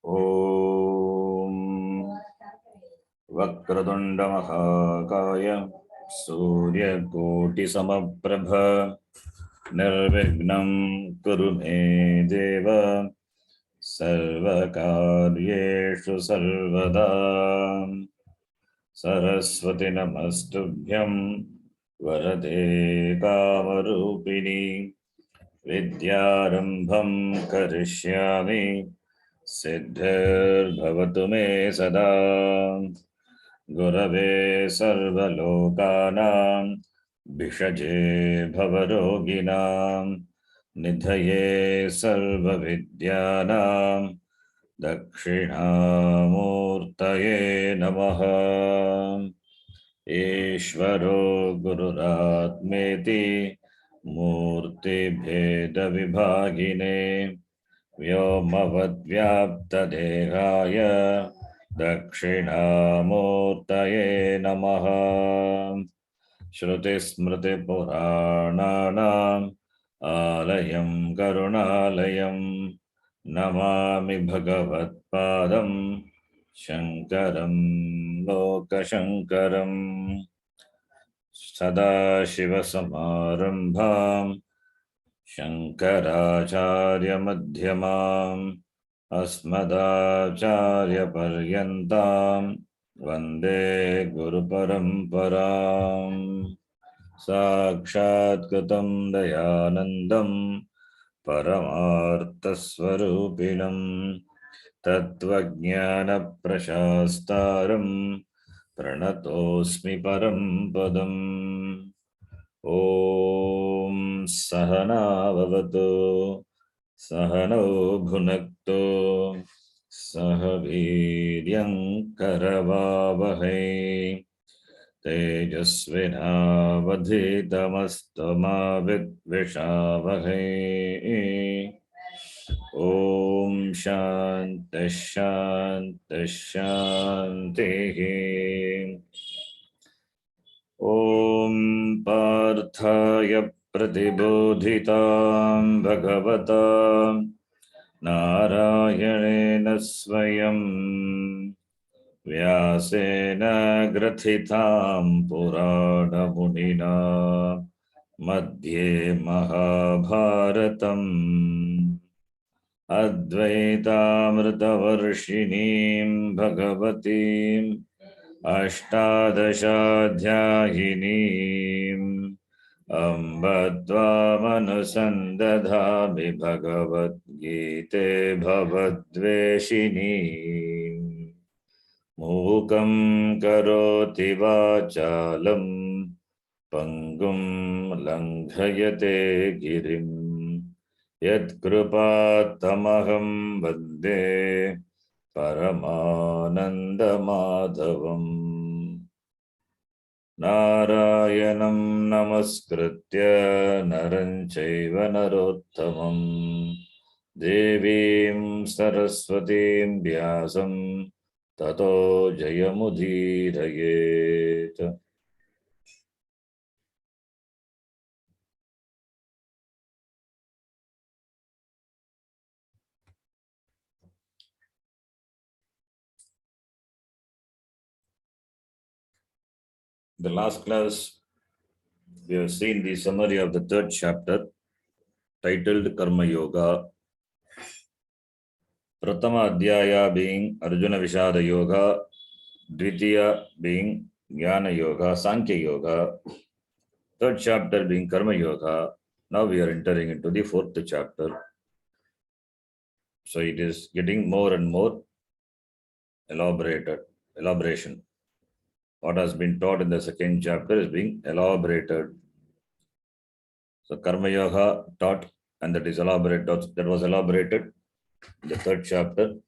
Om Vakratunda Mahakaya Surya Koti Samaprabha Nirvignam Kuru Me Deva Sarvakaryeshu Sarvada Saraswati Namastubhyam Varade Kamarupini Vidyarambham Karishyami Siddhir Me Sada Gurave Sarvalokanam Bishaje Bhavaroginam Nidhaye Sarvavidyanam Dakshinamurtaye Namaha Ishvaro Gururatmeti Murti Bheda Vibhagine Vyomavadvyaptadehaya Dakshinamurtaye Namaha Shruti Smriti Purananam Alayam Karunalayam Namami Bhagavad Padam Shankaram Lokashankaram Sadashivasamarambham Shankaracharya Madhyamam Asmadacharya Paryantam Vande Guru Paramparam Sakshat Gatam Dayanandam Paramarthasvarupinam Tattvajnana Prashastaram Pranatosmi Parampadam Om Sahana Vavatu Sahano Bhunaktu Sahaviryam Karavavahai Tejasvinavadhitamastama Vidvishavahai Om Shanti Shanti Shanti Om Parthaya Pratibodhitam Bhagavata Narayana Swayam Vyasena Grathitam Purana Munina Madhye Mahabharatam Advaitamritavarshinim Bhagavatim Ashtadashaധ്യായിനീം Ambatvamanusandaddhami Bhagavad-gīte bhavadveshinīm Mūkam karoti vācālam Pangum langhayate girim Yat-krupātamaham vande Paramanandamadhavam Narayanam namaskritya naranchaiva narottamam Devim saraswatim vyasam tato jayamudhirayet. The last class, we have seen the summary of the third chapter titled Karma Yoga. Pratama Adhyaya being Arjuna Vishada Yoga, Dvitiya being Jnana Yoga, Sankhya Yoga, third chapter being Karma Yoga. Now we are entering into the fourth chapter. So it is getting more and more elaboration. What has been taught in the second chapter is being elaborated. So Karma Yoga taught, and that is elaborated. That was elaborated in the third chapter.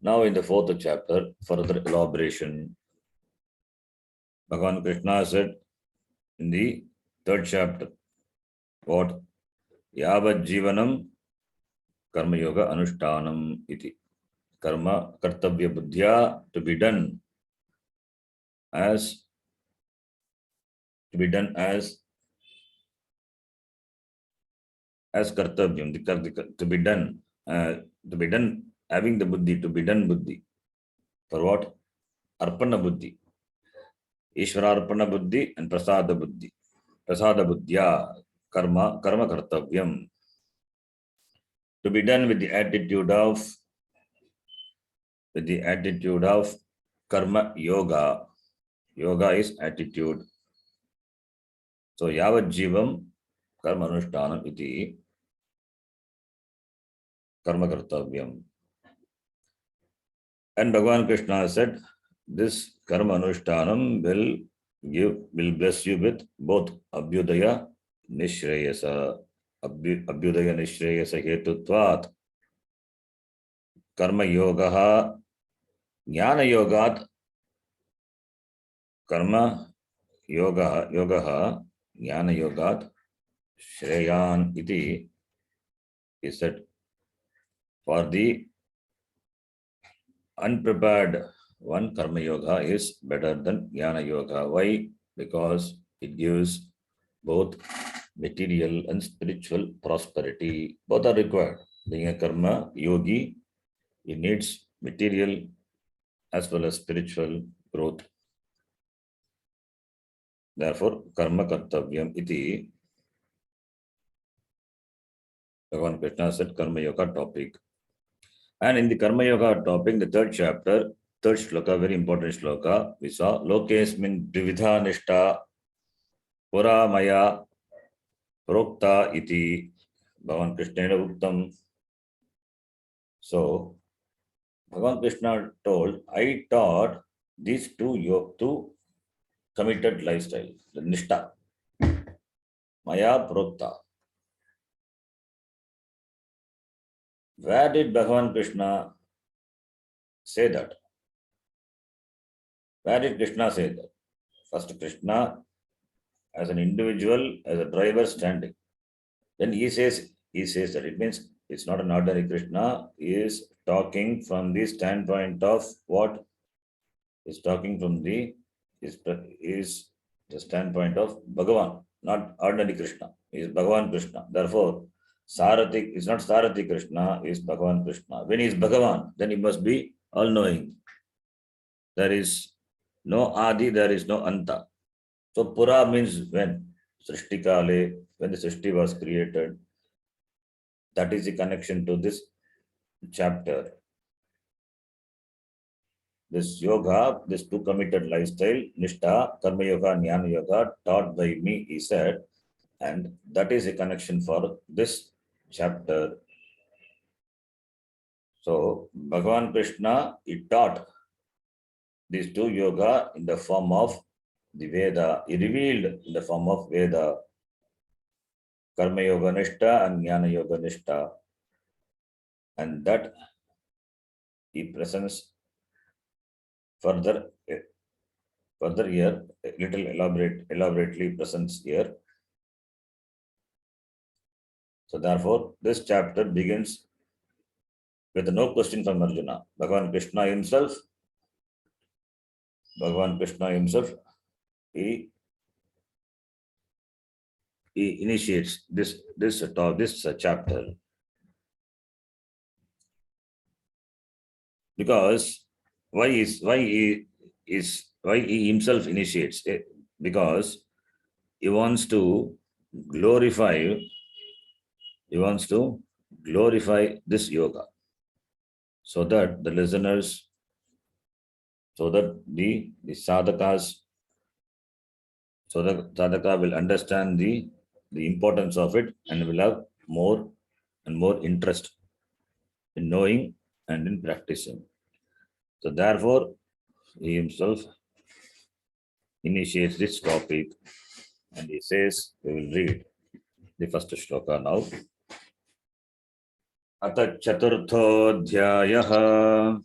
Now in the fourth chapter, further elaboration. Bhagavan Krishna said in the third chapter, what? Yavad Jivanam Karma Yoga Anushtanam iti. Karma Kartavya Buddhya, to be done as kartavyam, to be done having the buddhi, to be done buddhi. For what? Arpana buddhi. Ishvara arpana buddhi and prasada buddhi. Prasada buddhya karma kartavyam. To be done with the attitude of karma yoga. Yoga is attitude. So yavat jivam karma anushtanam iti karma kartavyam. And Bhagavan Krishna said, this karma anushtanam will bless you with both abhyudaya nishreyasa. Abhyudaya nishreyasa hetutvat. Karma yogaha jnana yogat. Karma yogaha jnana yogat shreyan iti. He said, for the unprepared one, karma yoga is better than jnana yoga. Why? Because it gives both material and spiritual prosperity. Both are required. Being a karma yogi, it needs material as well as spiritual growth. Therefore, karma kartavyam iti. Bhagavan Krishna said karma yoga topic. And in the karma yoga topic, the third chapter, third shloka, very important shloka, we saw lokesmin dvividha nishta pura maya prokta iti. Bhagavan Krishna uktam. So, Bhagavan Krishna told, I taught these two committed lifestyle, the nishta, maya prokta. Where did Bhagavan Krishna say that? Where did Krishna say that? First, Krishna as an individual, as a driver standing. Then he says that. It means it's not an ordinary Krishna. He is talking from the standpoint of what? He's talking from the standpoint of Bhagavan, not ordinary Krishna. He is Bhagavan Krishna. Therefore, Sarathi is not Sarathi Krishna, he is Bhagavan Krishna. When he is Bhagavan, then he must be all-knowing. There is no Adi, there is no Anta. So Pura means when. Srishti Kale, when the Srishti was created. That is the connection to this chapter. This yoga, this two committed lifestyle, Nishta, Karma Yoga, Jnana Yoga, taught by me, he said, and that is a connection for this chapter. So, Bhagavan Krishna, he taught these two yoga in the form of the Veda. He revealed in the form of Veda. Karma Yoga Nishta and Jnana Yoga Nishta. And that he presents further here, a little elaborately presents here. So therefore, this chapter begins with no question from Arjuna. Bhagavan Krishna himself, he initiates this chapter. Because why he himself initiates it? Because he wants to glorify this yoga, so that the listeners, so that the sadhakas, so that sadhaka will understand the importance of it and will have more and more interest in knowing and in practicing. So therefore, he himself initiates this topic, and he says, we will read the first shloka now. Atha chaturthodhyayah.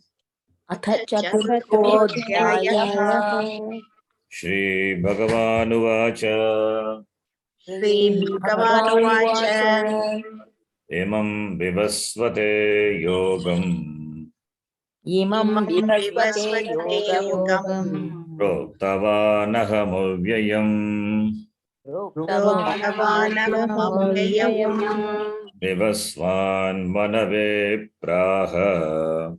Shri Bhagavanuvacha. Imam vivasvate yogam. Proktavanahamovyayam. Vivasvan manave praha.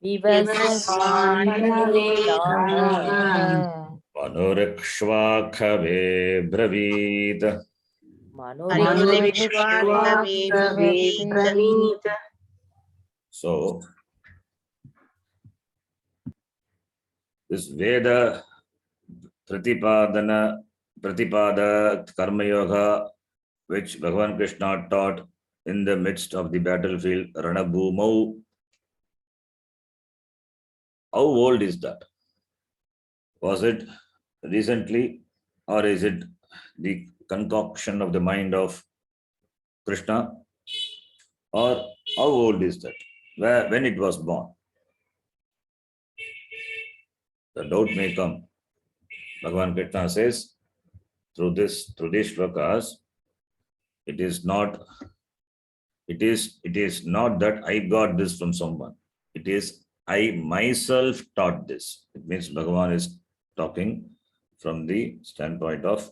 Vivasvan manave praha. Manurikshvakave braveed. Manurikshvakave bravit. So, this Veda Pratipada Karma Yoga, which Bhagavan Krishna taught in the midst of the battlefield, Ranabhumau. How old is that? Was it recently, or is it the concoction of the mind of Krishna? Or how old is that? When it was born? The doubt may come. Bhagavan Krishna says, through these shlokas, it is not that I got this from someone. It is I myself taught this. It means Bhagavan is talking from the standpoint of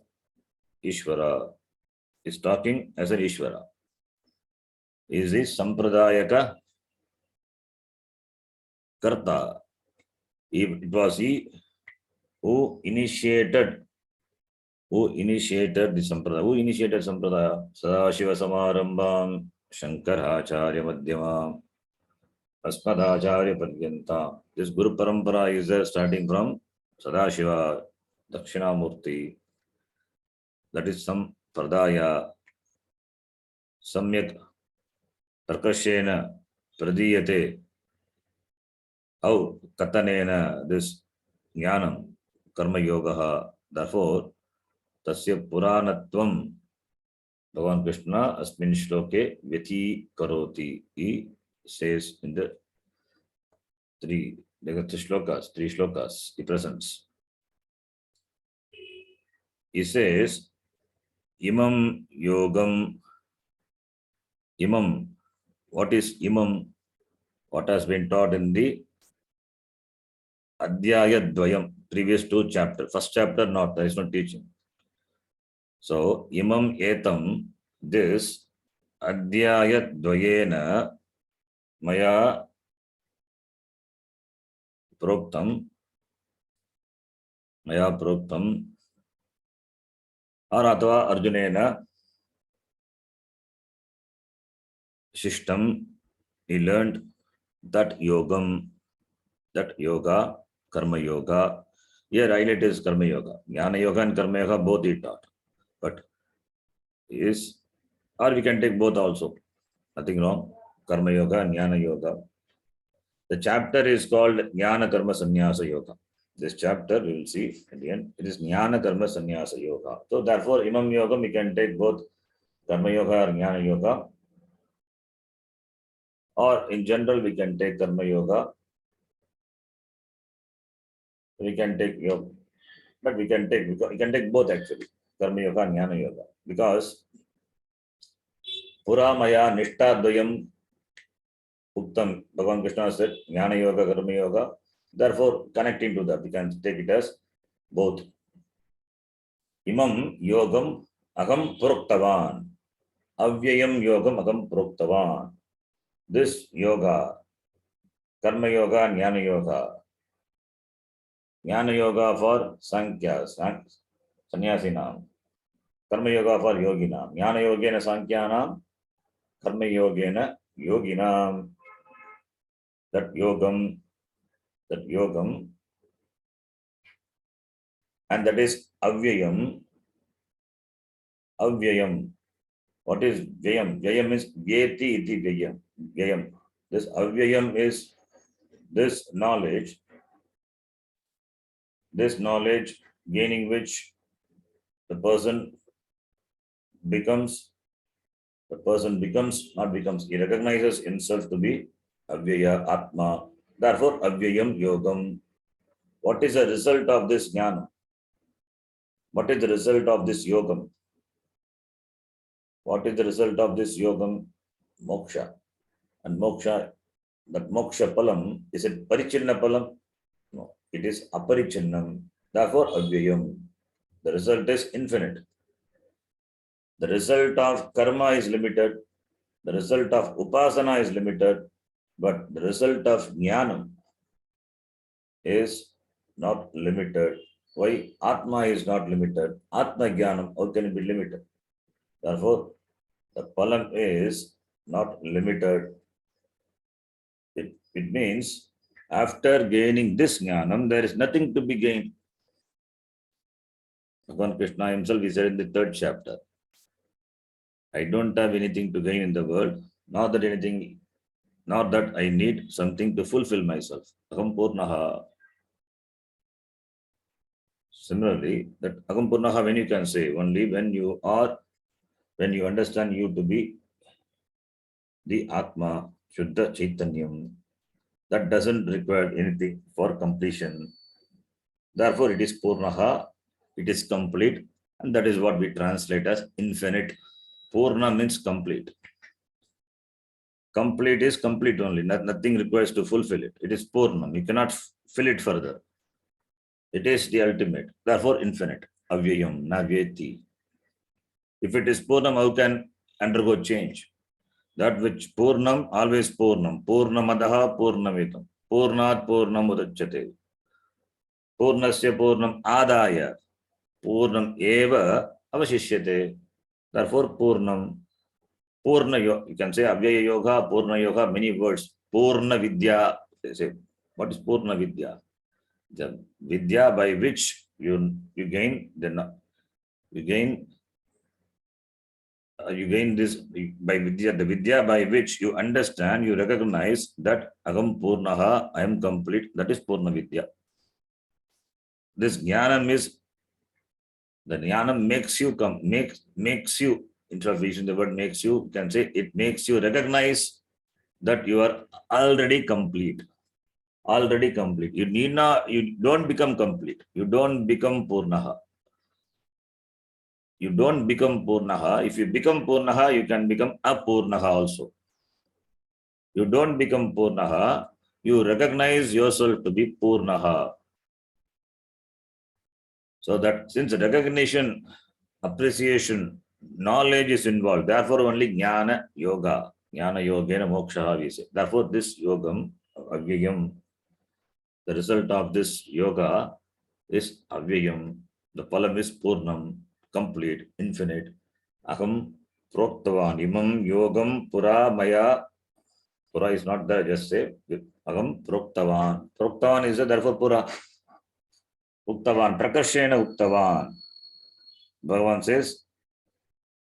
Ishvara. Is talking as an Ishvara. Is the Sampradayaka Karta. It was he who initiated the Sampradaya. Who initiated Sampradaya? Sadashiva Samarambam Shankaracharya Madhyamam Asmadacharya Paryanta. This Guru Parampara is there starting from Sadashiva Dakshinamurti. That is Sampradaya Samyak Tarkashena Pradiyate. How Katanena this Jnanam Karma Yoga. Therefore, Tasya Puranatvam Bhagavan Krishna Asmin Shloke Vyati Karoti. He says in the three shlokas, he presents. He says, Imam Yogam. Imam. What is Imam? What has been taught in the Adhyaya Dvayam, previous two chapters. First chapter, there is no teaching. So, Imam Etam, this Adhyaya Dvayena Maya Proktam, or Atva Arjunena Shishtam, he learned that Yogam, that yoga, Karma Yoga. Here highlight is Karma Yoga. Jnana Yoga and Karma Yoga both he taught. But is, or we can take both also. Nothing wrong. Karma Yoga and Jnana Yoga. The chapter is called Jnana Karma Sannyasa Yoga. This chapter we will see at the end. It is Jnana Karma Sannyasa Yoga. So therefore, Imam Yoga we can take both Karma Yoga or Jnana Yoga. Or in general, we can take Karma Yoga. We can take yoga, but we can take both actually, Karma Yoga and Jnana Yoga, because Pura Maya Nishta Dvayam Uttam, Bhagavan Krishna said Jnana Yoga, Karma Yoga. Therefore, connecting to that, we can take it as both. Imam Yogam Agam Proktavan, Avyayam Yogam Agam Proktavan. This yoga, Karma Yoga and Jnana Yoga. Jnana Yoga for Sankhya, Sannyasinam. Karma Yoga for Yoginam. Jnana Yogena Sankhyanam. Karma Yogena Yoginam. That yogam, and that is Avyayam. Avyayam. What is Vyayam? Vyayam is Vyeti iti Vyayam. Vyayam. This Avyayam is this knowledge gaining which the person becomes, he recognizes himself to be Avyaya Atma. Therefore, Avyayam Yogam. What is the result of this jnana? What is the result of this yogam? What is the result of this yogam? Moksha. And moksha, that moksha palam, is it parichinna palam? No, it is aparichinnam. Therefore, Avyayam. The result is infinite. The result of karma is limited. The result of upasana is limited, but the result of jnanam is not limited. Why? Atma is not limited. Atma jnanam, how can it be limited? Therefore, the phalam is not limited. It means after gaining this jnanam, there is nothing to be gained. Bhagavan Krishna himself, he said in the 3rd chapter, I don't have anything to gain in the world, not that I need something to fulfill myself. Aham purnaha. Similarly, that aham purnaha, when you can say, only when you understand you to be the Atma, Shuddha Chaitanyam, that doesn't require anything for completion. Therefore, it is purnaha, it is complete, and that is what we translate as infinite. Purna means complete. Complete is complete only. Nothing requires to fulfill it. It is Purnam. You cannot fill it further. It is the ultimate. Therefore, infinite. Avyayam, navyeti. If it is Purnam, how can undergo change? That which Purnam, always Purnam. Purnamadaha, Purnamitam. Purnat, Purnam udachyate. Purnasya, Purnam adaya. Purnam eva avashishyate. Therefore, Purnam. Purna yoga, you can say Avyaya yoga, Purna yoga, many words. Purna vidya, they say. What is Purna vidya? The vidya by which you gain this by vidya, the vidya by which you understand, you recognize that Agam Purnaha, I am complete. That is Purna vidya. This jnanam is the jnanam makes you. Instead of using the word makes you can say it makes you recognize that you are already complete. Already complete. You don't become complete. You don't become Purnaha. You don't become Purnaha. If you become Purnaha, you can become Apurnaha also. You don't become Purnaha. You recognize yourself to be Purnaha. So that since recognition, appreciation, knowledge is involved, therefore only Jnana Yoga. Jnana Yogena Moksha we say. Therefore this Yogam, Avyayam, the result of this yoga is Avyayam. The phalam is Purnam, complete, infinite. Aham Proktavan. Imam Yogam Pura Maya. Pura is not there, just say Aham Proktavan. Proktavan is there, therefore Pura. Uktavan. Prakarshena Uktavan. Bhagavan says,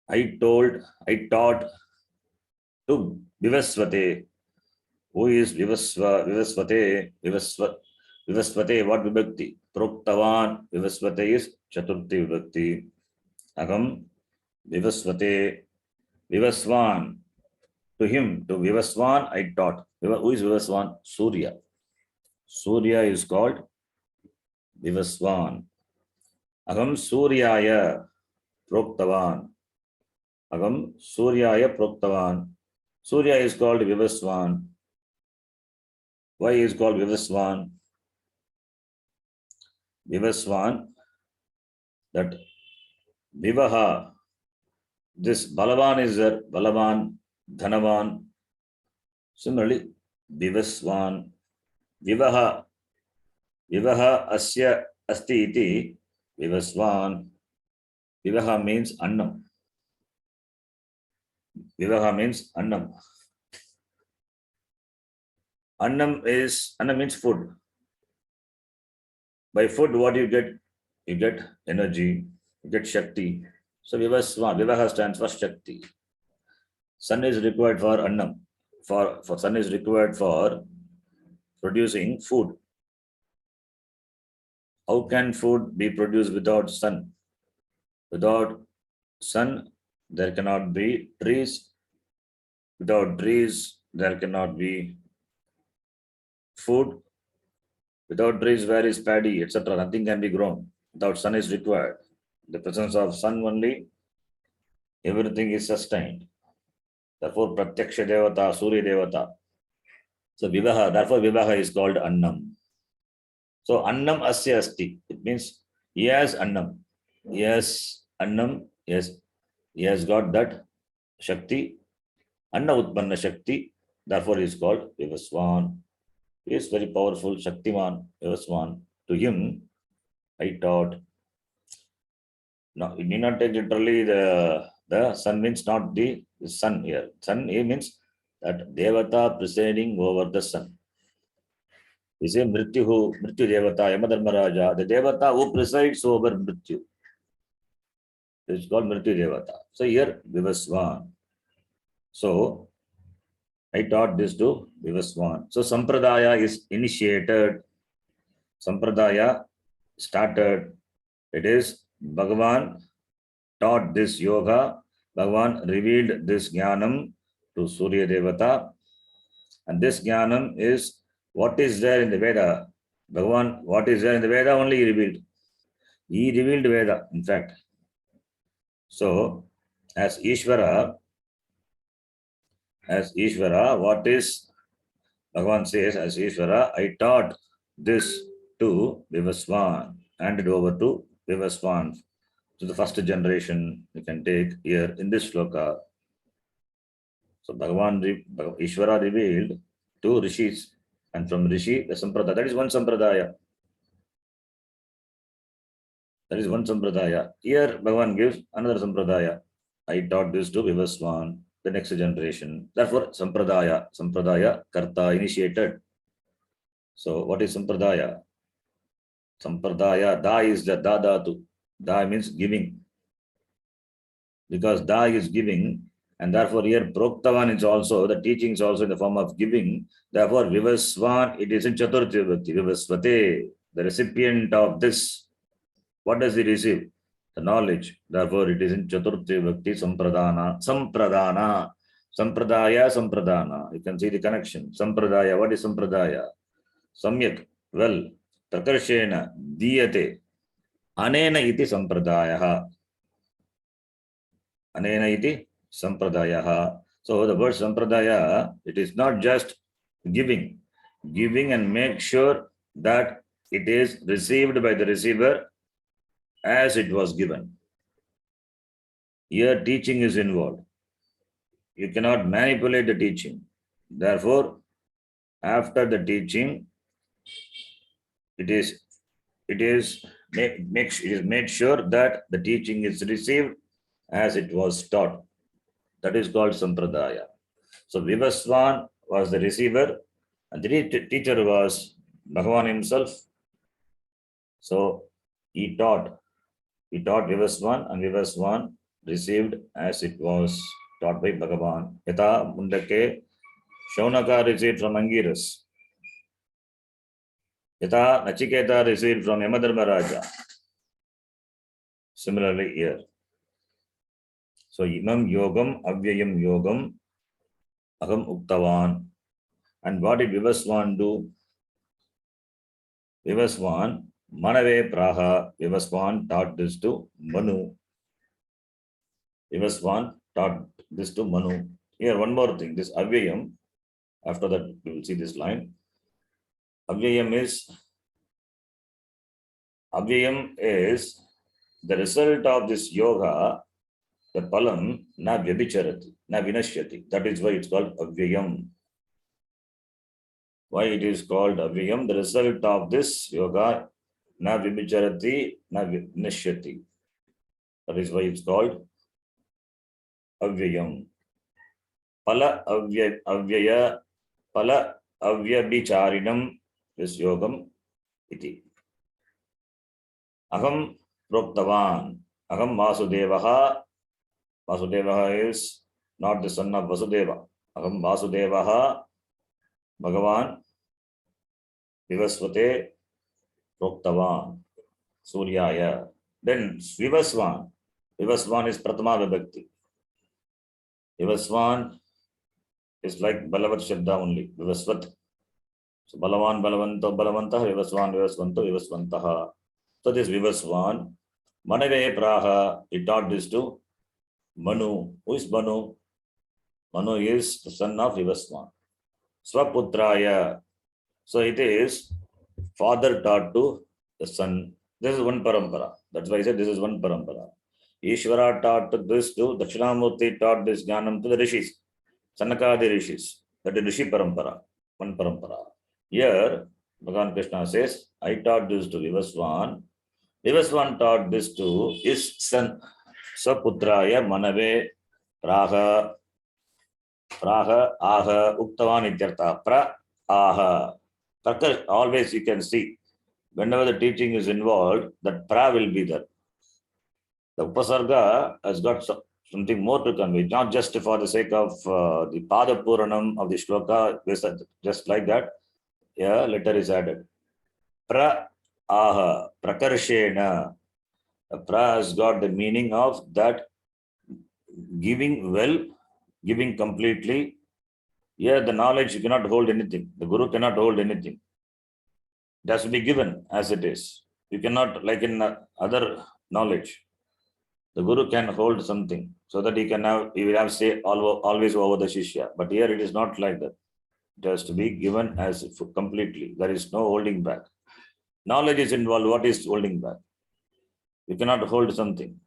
I taught to Vivasvate. Who is Vivasvate? Vivasvate, what vibhakti? Proktavan, Vivasvate is Chaturthi vibhakti. Agam, Vivasvate, Vivasvan. To him, to Vivasvan, I taught. Who is Vivasvan? Surya. Surya is called Vivasvan. Agam Suryaya Proktavan. Agam Suryaya Proktavan. Surya is called Vivasvan. Why is called Vivasvan? Vivasvan, that Vivaha, this Balavan is there, Balavan, Dhanavan. Similarly, Vivasvan, Vivaha, Asya Asti iti, Vivasvan. Vivaha means Annam. Vivaha means Annam. Annam means food. By food, what you get? You get energy, you get Shakti. So Vivaha stands for Shakti. Sun is required for Annam. For sun is required for producing food. How can food be produced without sun? Without sun, there cannot be trees. Without trees, there cannot be food. Without trees, where is paddy, etc.? Nothing can be grown. Without sun is required. The presence of sun only, everything is sustained. Therefore, Pratyaksha Devata, Surya Devata. So Vivaha, therefore Vivaha is called Annam. So Annam Asya Asti. It means he has Annam. He has Annam, yes. He has got that Shakti. Anna Utpanna Shakti, therefore he is called Vivaswan. He is very powerful, Shaktiman, Vivaswan. To him, I taught. No, you need not take literally the sun means not the sun here. Sun here means that Devata presiding over the sun. You say Mrityu Devata, Yamadharmaraja, the Devata who presides over Mrityu. It's called Mrityu Devata. So here, Vivaswan. So I taught this to Vivaswan. So Sampradaya is initiated. Sampradaya started. It is Bhagavan taught this yoga. Bhagavan revealed this jnanam to Surya Devata. And this jnanam is what is there in the Veda. Bhagavan, what is there in the Veda only he revealed. He revealed Veda, in fact. So, as Ishvara, what is Bhagavan says, as Ishvara, I taught this to Vivaswan, handed over to Vivaswan. So the first generation you can take here in this sloka. So Bhagavan, Ishvara revealed to Rishis, and from Rishi, the Sampradaya. That is one Sampradaya. That is one Sampradaya. Here Bhagavan gives another Sampradaya. I taught this to Vivaswan, the next generation. Therefore, Sampradaya, Karta, initiated. So what is Sampradaya? Sampradaya, Da is the Da Dhatu. Da means giving. Because Da is giving, and therefore here Proktavan is also, the teaching is also in the form of giving. Therefore, Vivaswan, it is in Chaturthi Vibhakti. Vivasvate, the recipient of this. What does he receive? The knowledge. Therefore, it is in Chaturthi Vibhakti Sampradana. Sampradana. You can see the connection. Sampradaya. What is Sampradaya? Samyak. Well. Prakarshena. Diyate. Anena iti Sampradaya. Anena iti Sampradaya. So the word Sampradaya, it is not just giving. Giving and make sure that it is received by the receiver as it was given. Here teaching is involved. You cannot manipulate the teaching. Therefore, after the teaching, it is made sure that the teaching is received as it was taught. That is called Sampradaya. So Vivaswan was the receiver, and the teacher was Bhagavan himself. So he taught Vivaswan, and Vivaswan received as it was taught by Bhagavan. Yata Mundake, Shaunaka received from Angiras. Yata Nachiketa received from Yamadharmaraja. Similarly here. So Imam Yogam, Avyayam Yogam, Aham Uktavan. And what did Vivaswan do? Vivaswan, Manave Praha, Vivaswan taught this to Manu. Vivaswan taught this to Manu. Here, one more thing. This Avyayam, after that, you will see this line. Avyayam is the result of this yoga, the palam, na vyabhicharati, na vinashyati. That is why it's called Avyayam. Why it is called Avyayam? The result of this yoga, na vyabhicharati, na vinashyati. That is why it's called Avyayam. Pala avyaya, pala avyabhicharinam, this yogam iti. Aham Proktavan. Aham Vasudevaha. Vasudevaha is not the son of Vasudeva. Aham Vasudevaha. Bhagavan Vivasvate Proktavan. Suryaya. Then Vivasvan. Vivasvan is Pratama Vibhakti. Vivasvan is like Balavat Shabda only. Vivasvat. So Balavan, Balavanto, Balavantaha, Vivasvan, Vivasvanto, Vivasvantaha. So this Vivasvan, Manave Praha, he taught this to Manu. Who is Manu? Manu is the son of Vivasvan. Swaputraya. So it is father taught to the son. This is one parampara. That's why I said this is one parampara. Ishvara taught this to Dakshinamurti, taught this Jnanam to the Rishis. Sanakadi Rishis. That is Rishi Parampara, one Parampara. Here, Bhagavan Krishna says, I taught this to Vivaswan. Vivaswan taught this to his son, Saputraya Manave Praha Aha Uktavan Ityartha. Aha. Always you can see, whenever the teaching is involved, that pra will be there. The upasarga has got something more to convey, not just for the sake of the pada puranam of the shloka, just like that. Yeah, letter is added. Pra aha, prakarshena. Pra has got the meaning of that giving well, giving completely. Here, the knowledge, you cannot hold anything. The Guru cannot hold anything. It has to be given as it is. You cannot, like in other knowledge, the Guru can hold something so that he will have say always over the Shishya. But here it is not like that. It has to be given as completely. There is no holding back. Knowledge is involved. What is holding back? You cannot hold something.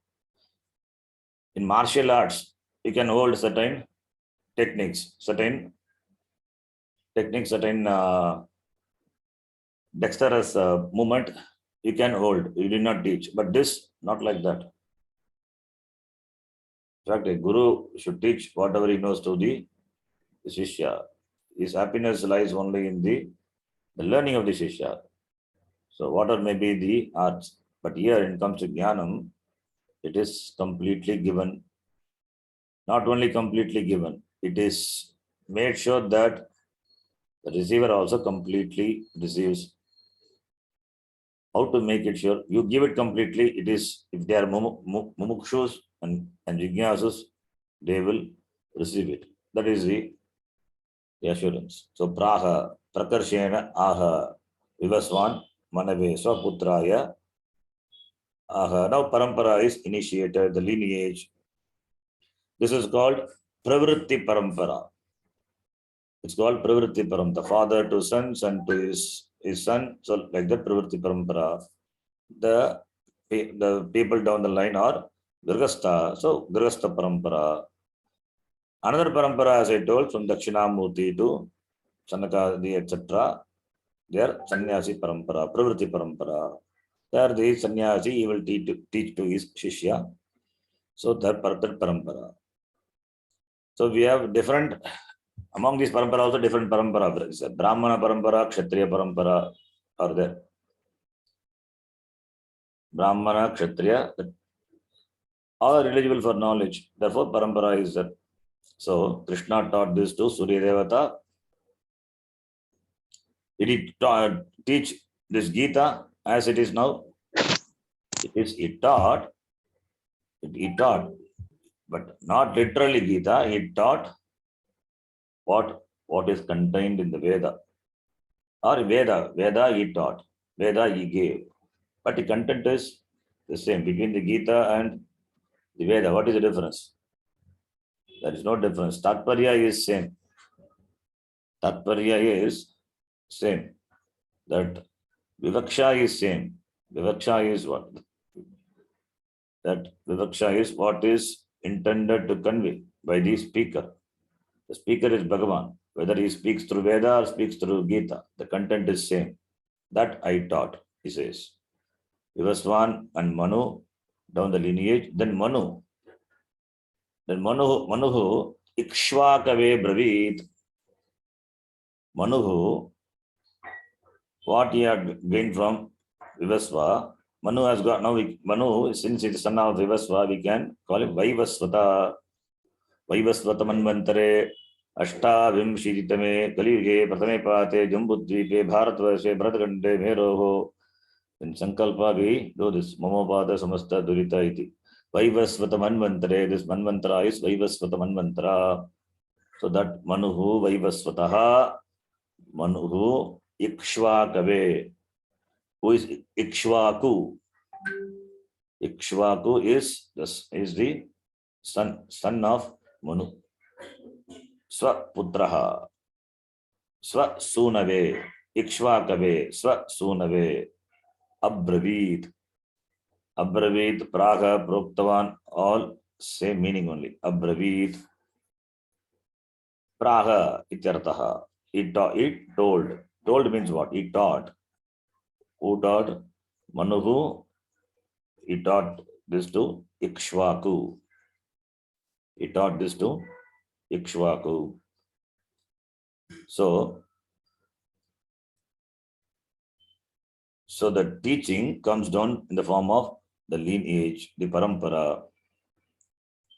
In martial arts, you can hold certain techniques, certain dexterous movement. You can hold. You did not teach. But this, not like that. In fact, a Guru should teach whatever he knows to the Shishya. His happiness lies only in the learning of the Shishya. So whatever may be the arts. But here, when it comes to Jnanam, it is completely given. Not only completely given, it is made sure that the receiver also completely receives. How to make it sure? You give it completely. It is, if they are mumukshus and jignasus, they will receive it. That is the assurance. So praha, prakarshena aha, vivaswan, manave, swaputraya aha. Now parampara is initiated, the lineage. This is called pravritti parampara. It's called pravritti parampara. The father to son, son to his son. So like that pravritti parampara. The people down the line are Grihastha. So Grihastha parampara. Another parampara, as I told, from Dakshinamurti to Sanakadi, etc. They are sannyasi parampara, pravritti parampara. There the sannyasi, he will teach to his shishya. So that parampara. So we have different, among these parampara also different parampara. Brahmana parampara, Kshatriya parampara are there. Brahmana, Kshatriya, all are eligible for knowledge. Therefore, parampara is there. So Krishna taught this to Surya Devata. Did he teach this Gita as it is now? He taught, but not literally Gita. He taught what is contained in the Veda. Or Veda he taught, Veda he gave. But the content is the same between the Gita and the Veda. What is the difference? There is no difference. Tatparya is same. Tatparya is same. That Vivaksha is same. Vivaksha is what? That Vivaksha is what is intended to convey by the speaker. The speaker is Bhagavan. Whether he speaks through Veda or speaks through Gita, the content is same. That I taught, he says. Vivaswan and Manu down the lineage. Then Manu Ikshvakave Bravit. Manu, what he had gained from Vivasva, Manu has got now. Manu, since he is son of Vivasva, we can call him Vaivasvata. Vaivasvata Manvantare Ashtavimshititame Kaliyuge Pratame Pate Jambudvipe Bharatvarse Bharatgande Meroho. In Sankalpa we do this Mamopada Samasta Durita iti. Vaivasvata Manvantare. This Manvantara is Vaivasvata Manvantara. So that Manuhu Vaivasvataha Manuhu Ikshvakave. Who is Ikshvaku? Ikshvaku is the son of Manu. Swaputraha. Swasunave. Ikshvakave. Swasunave. Abravit. Abravit, Praga, Proktavan, all same meaning only. Abravit. Praha ityartaha. He told. Told means what? He taught. Who taught? Manuhu. He taught this to Ikshvaku. He taught this to Ikshvaku. So the teaching comes down in the form of the lineage, the parampara.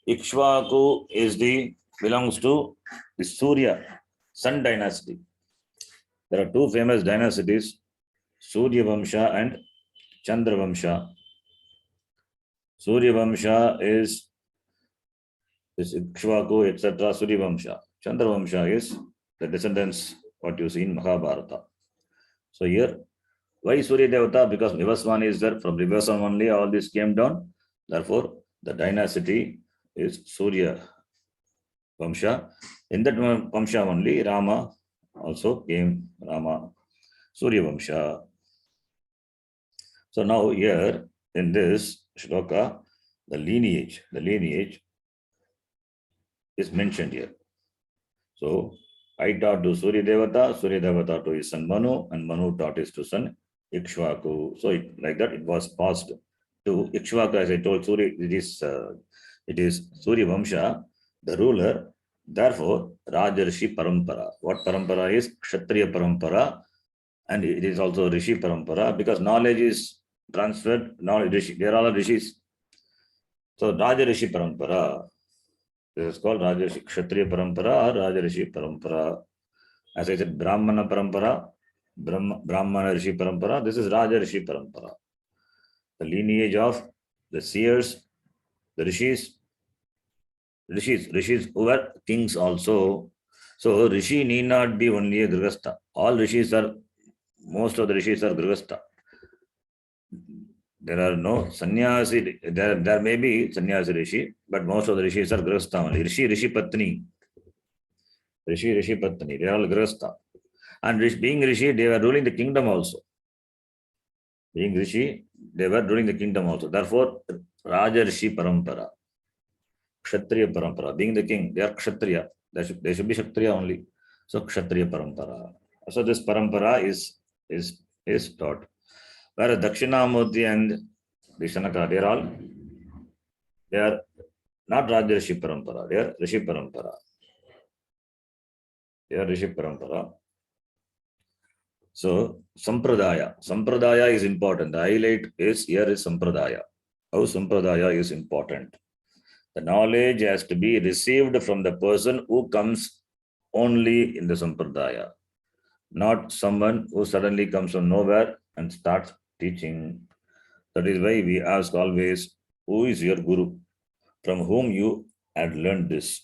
Ikshvaku belongs to the Surya, Sun dynasty. There are two famous dynasties, Surya Vamsha and Chandra Vamsha. Surya Vamsha is Ikshvaku, etc. Surya Vamsha. Chandra Vamsha is the descendants, what you see in Mahabharata. So here, why Surya Devata? Because Vivaswani is there. From Vivaswan only all this came down. Therefore, the dynasty is Surya Vamsha. In that Vamsha only, Rama also came, Rama, Surya Vamsha. So now here, in this shloka, the lineage is mentioned here. So I taught to Surya Devata to his son Manu, and Manu taught his to son Ikshvaku. So like that, it was passed to Ikshvaku, as I told Surya, it is Surya Vamsha, the ruler. Therefore, Rajarshi Parampara. What Parampara is? Kshatriya Parampara, and it is also Rishi Parampara, because knowledge is transferred. Knowledge, Rishi, they are all Rishis. So Rajarishi Parampara. This is called Rajarshi Kshatriya Parampara or Rajarishi Parampara. As I said, Brahmana Parampara, Brahmana Rishi Parampara. This is Rajarishi Parampara. The lineage of the seers, the rishis who were kings also. So Rishi need not be only a Grihastha. Most of the rishis are Grihastha. There are no sannyasi, there may be sannyasi rishi, but most of the rishis are Grihastha only. Rishi Patni, they are all Grihastha. And being rishi, they were ruling the kingdom also. Being rishi, they were ruling the kingdom also. Therefore, Rajarshi Parampara, Kshatriya Parampara, being the king, they are Kshatriya. They should be Kshatriya only. So Kshatriya Parampara. So this Parampara is taught. Whereas Dakshinamurti and the Shanaka, they are not Rajarshi Parampara, they are Rishi Parampara. So Sampradaya is important. The highlight is here is Sampradaya. How Sampradaya is important. The knowledge has to be received from the person who comes only in the Sampradaya, not someone who suddenly comes from nowhere and starts teaching. That is why we ask always, who is your Guru? From whom you had learned this?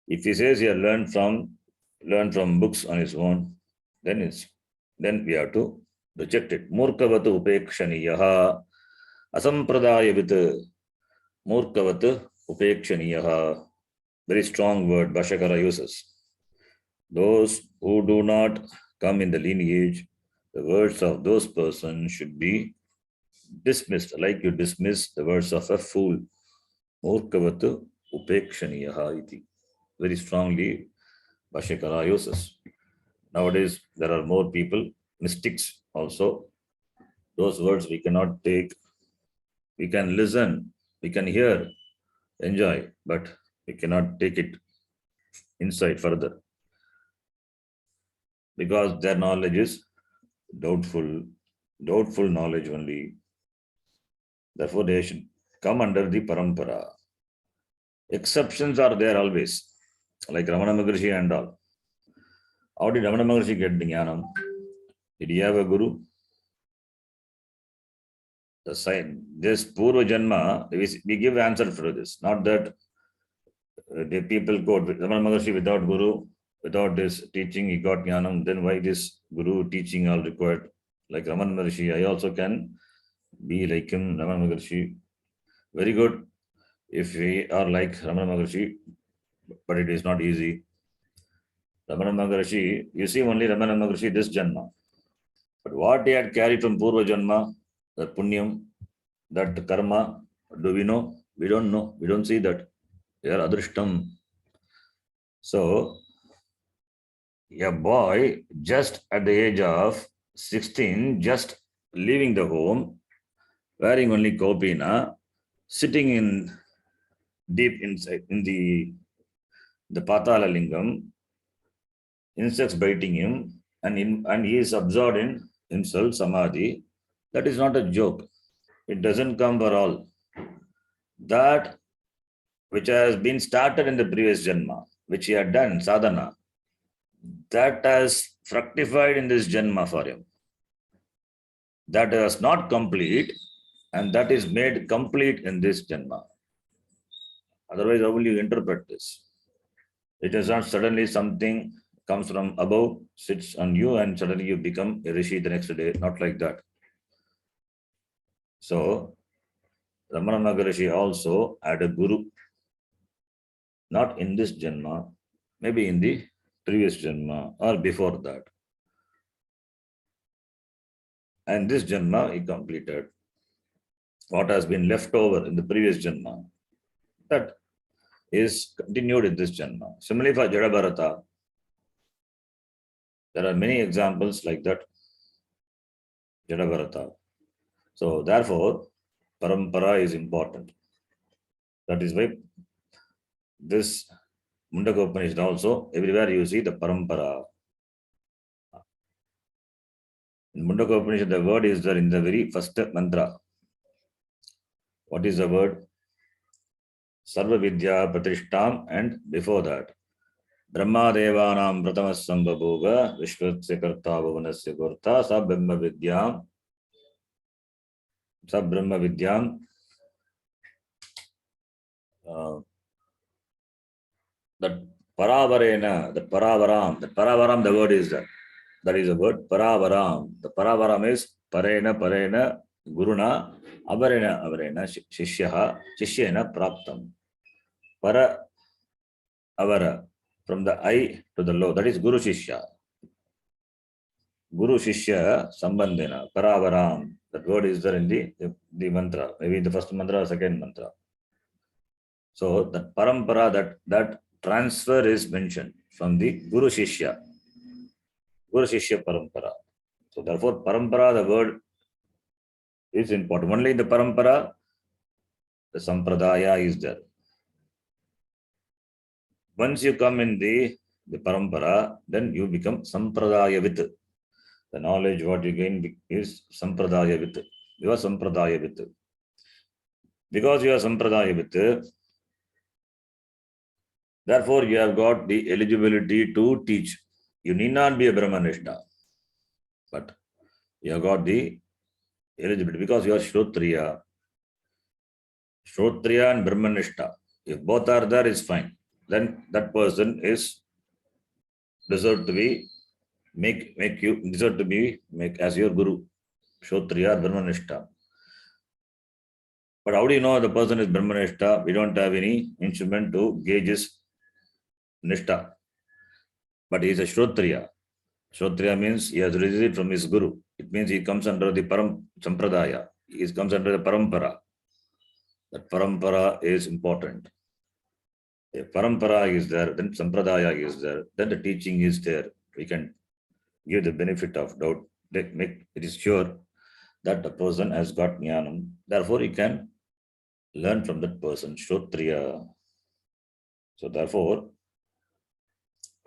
If he says he had learned from books on his own, then we have to reject it. Murkavatu upekshaniyaha, asampradayavit murkavat upekshaniyaha. Very strong word Bhashakara uses. Those who do not come in the lineage, the words of those persons should be dismissed, like you dismiss the words of a fool. Murkavat upekshaniyaha iti. Very strongly Bhashakara uses. Nowadays, there are more people, mystics also. Those words we cannot take. We can listen, we can hear, enjoy, but we cannot take it inside further. Because their knowledge is doubtful knowledge only. Therefore, they should come under the parampara. Exceptions are there always, like Ramana Maharshi and all. How did Ramana Maharshi get the jnanam? Did he have a guru? The sign, this Purva Janma, we give answer for this. Not that the people go with Ramana Maharshi without guru, without this teaching, he got jnanam. Then why this guru teaching all required? Like Ramana Maharshi, I also can be like him, Ramana Maharshi. Very good if we are like Ramana Maharshi, but it is not easy. Ramana Maharshi, you see only Ramana Maharshi this Janma. But what he had carried from Purva Janma, the Punyam, that karma, do we know? We don't know. We don't see that. They are adrishtam. So a boy just at the age of 16, just leaving the home, wearing only kopina, sitting in deep inside in the Patala Lingam, insects biting him, and he is absorbed in himself, samadhi. That is not a joke. It doesn't come for all. That which has been started in the previous janma, which he had done, sadhana, that has fructified in this janma for him. That is not complete, and that is made complete in this janma. Otherwise, how will you interpret this? It is not suddenly something comes from above, sits on you, and suddenly you become a rishi the next day. Not like that. So, Ramana Maharishi also had a guru, not in this janma, maybe in the previous janma or before that. And this janma he completed. What has been left over in the previous janma, that is continued in this janma. Similarly for Jada Bharata, there are many examples like that. Jada Bharata. So therefore, parampara is important. That is why this Mundaka Upanishad also, everywhere you see the parampara. In Mundaka Upanishad, the word is there in the very first mantra. What is the word? Sarva Vidya Pratishtam, and before that, Brahma Devanam Pratamas Sambhabhuga Vishwatsya Karta Bhuvanasya Gurta Sa Brahma Vidyam that Paravaram, the word is that. That is the word Paravaram. The Paravaram is Parena, Guruna, Avarena, Shishyena, Praptam. Para, Avara, from the I to the low, that is Guru Shishya. Guru Shishya Sambandhena, Paravaram. That word is there in the mantra, maybe the first mantra or second mantra. So that parampara, that transfer is mentioned from the Guru Shishya parampara. So therefore, parampara, the word is important. Only in the parampara, the sampradaya is there. Once you come in the parampara, then you become sampradaya with. The knowledge what you gain is sampradaya with. You are sampradaya with. Because you are sampradaya with, therefore you have got the eligibility to teach. You need not be a Brahmanishta, but you have got the eligibility because you are Shrotriya. Shrotriya and Brahmanishta. If both are there, it's fine. Then that person is deserved to be make as your guru. Shrotriya, Brahmanishta. But how do you know the person is Brahmanishta? We don't have any instrument to gauge his Nishta. But he is a Shrotriya. Shrotriya means he has received from his guru. It means he comes under the Sampradaya. He comes under the Parampara. That Parampara is important. If Parampara is there, then Sampradaya is there, then the teaching is there. We can give the benefit of doubt. It is sure that the person has got jnanam. Therefore, he can learn from that person, Shrotriya. So therefore,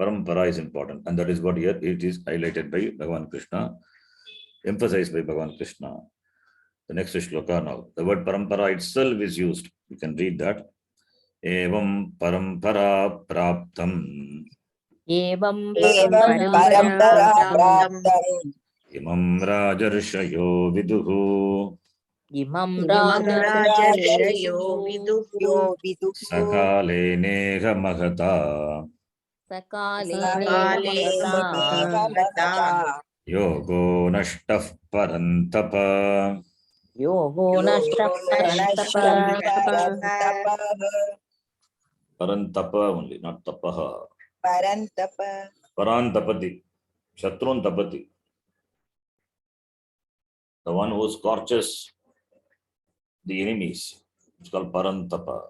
Parampara is important. And that is what here it is highlighted by Bhagavan Krishna, emphasized by Bhagavan Krishna. The next shloka now. The word Parampara itself is used. You can read that. Evam Parampara Praptam. Evam parampara praptam praptam Imam Rajarshayo Viduhu. imam imam rajarshayo rajarshayo viduhu Sakale Neha Mahata. sakale sakale mahata Yogo Nashtaf Parantapa. yogo nashta yogo nashtam parantapa parantapa Parantapa only, not tapaha. parantapa Parantapati. Shatrun Tapati. The one who scorches the enemies. It's called Parantapa.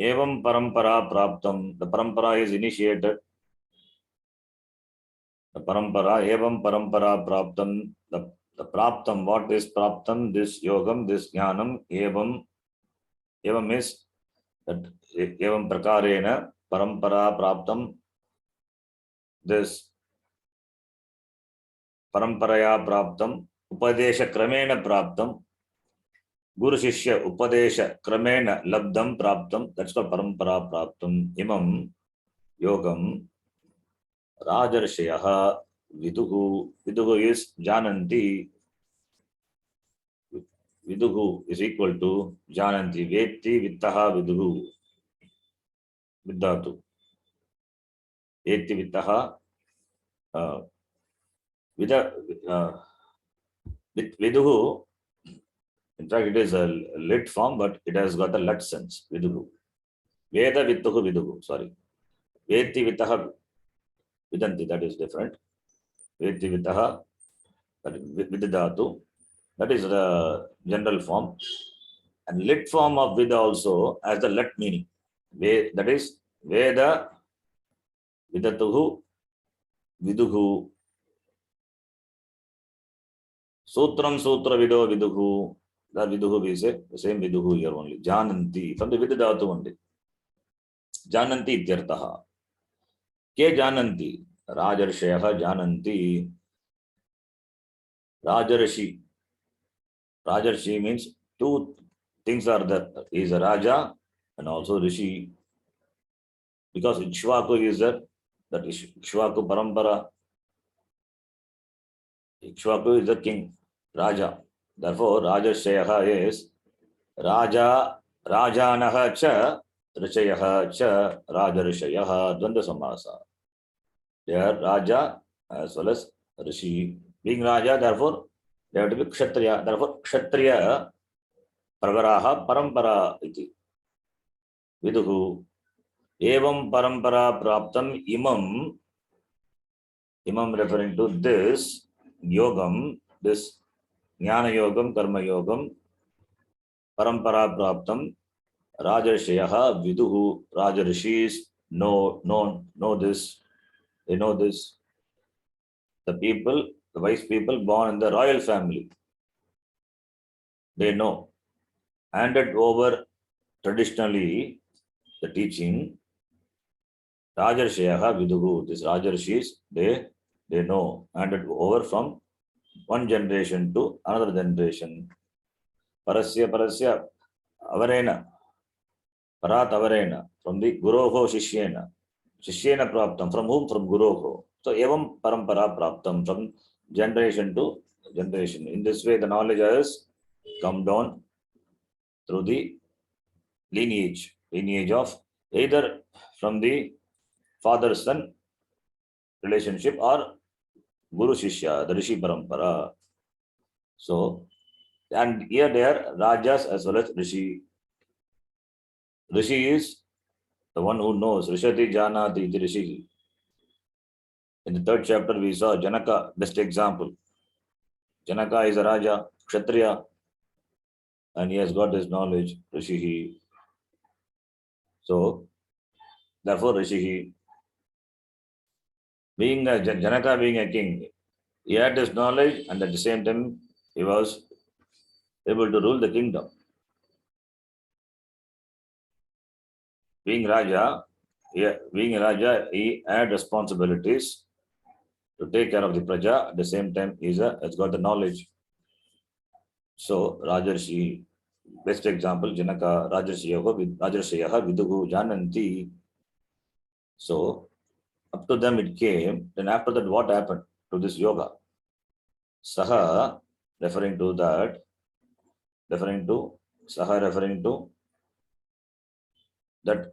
Evam Parampara Praptam. The Parampara is initiated The parampara, evam parampara praptam, the praptam, what is praptam? This yogam, this jnanam, evam is that evam prakarena, parampara praptam, this paramparaya praptam, upadesha kramena praptam, Guru Shishya Upadesha Kramena Labdam Praptam, that's called Parampara Praptam, Imam Yogam Rajarshayaha Viduhu. Viduhu is Jananti. Viduhu is equal to Jananti. Veti Vittaha Viduhu. Viddhatu. Veti Vittaha Viduhu. In fact, it is a lit form, but it has got a lut sense. Viduhu. Veda Vittuhu Viduhu. Sorry. Veti Vittaha Vidanti. That is different. Veti Vittaha. Vididhatu. That is the general form. And lit form of Vida also has the lit meaning. That is Veda Vidatuhu Viduhu. Sutram Sutra Vido Viduhu. That Viduhu we say, the same Viduhu here only. Jananti. From the Vididhatu only. Jananti Ityartaha. Ke Jananti. Rajarshayaha Jananti. Rajarshi. Rajarshi means two things are there. He is a Raja and also Rishi. Because Ikshvaku is there, that Ikshvaku Parampara. Ikshvaku is the king, Raja. Therefore, Rajashayaha is Raja, Rajanaha cha, Rishayaha cha, Rajarishayaha, Dvanda Samasa. They are Raja as well as Rishi. Being Raja, therefore, they have to be Kshatriya. Therefore, Kshatriya Pravaraha Parampara iti. Viduhu. Evam Parampara Praptam Imam referring to this yogam, this jnana yogam, karma yogam, parampara praptam, rajarshayaha viduhu. Rajarishis know this. They know this. The people, the wise people born in the royal family, they know. Handed over traditionally the teaching. Rajarshayaha viduhu. These Rajarshis, they know. Handed over from one generation to another generation. Parasya avarena, parat avarena, from the guroho shishyena praptam, from whom? From guroho. So evam parampara praptam, from generation to generation. In this way, the knowledge has come down through the lineage of either from the father-son relationship or guru shishya, the rishi parampara. So, and here they are rajas as well as rishi. Rishi is the one who knows. Rishati janati iti rishi. In the third chapter, we saw Janaka, best example. Janaka is a Raja, Kshatriya, and he has got his knowledge, Rishi. So, therefore, Rishi, being a Janaka being a king, he had his knowledge, and at the same time, he was able to rule the kingdom. Being Raja, he had responsibilities to take care of the praja. At the same time, has got the knowledge. So, Rajarshi, best example, Janaka, Rajarshayaha Viduhu Jananti. So, up to them it came. Then after that, what happened to this yoga? Saha, referring to that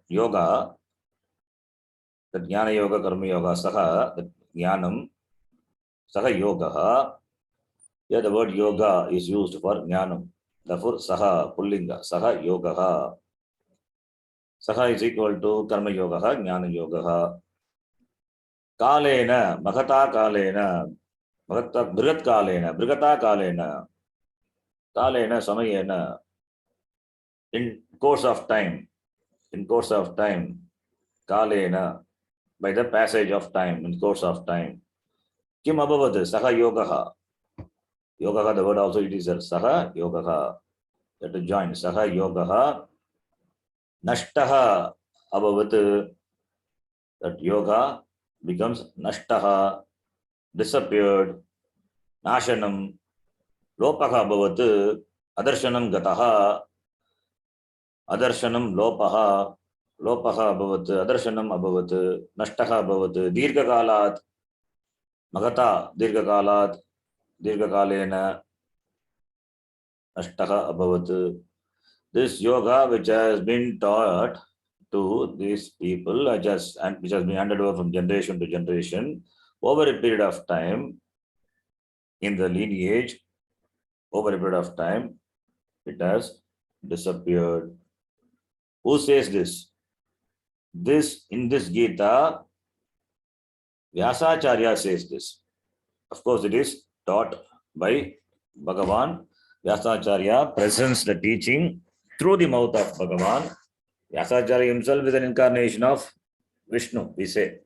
yoga, that jnana yoga, karma yoga, saha, that jnanam, saha yoga. Here the word yoga is used for jnanam. Therefore, saha, pullinga, saha yoga. Saha is equal to karma yoga, jnana yoga. Kalena, Mahata Kalena, Brigat Kalena, Brigata Kalena, Samayena, in course of time, Kalena, by the passage of time, in course of time. Kim abhavat? Saha yogaha. Yogaha, the word also it is there. Saha yogaha. That to join. Saha yogaha. Nashtaha abhavat. That yoga becomes nashtaha, disappeared. Nashanam. Lopaha abhavat. Adarshanam gataha. Adarshanam lopaha. Lopaha abhavat. Adarshanam abhavat. Nashtaha abhavat. Dirghakalat. Magata dirghakalat. Dirghakalena. Nashtaha abhavat. This yoga which has been taught to these people, and which has been handed over from generation to generation, over a period of time, in the lineage, over a period of time, it has disappeared. Who says this? This, in this Gita, Vyasacharya says this. Of course, it is taught by Bhagavan. Vyasacharya presents the teaching through the mouth of Bhagavan. Vyasacharya himself is an incarnation of Vishnu, we say.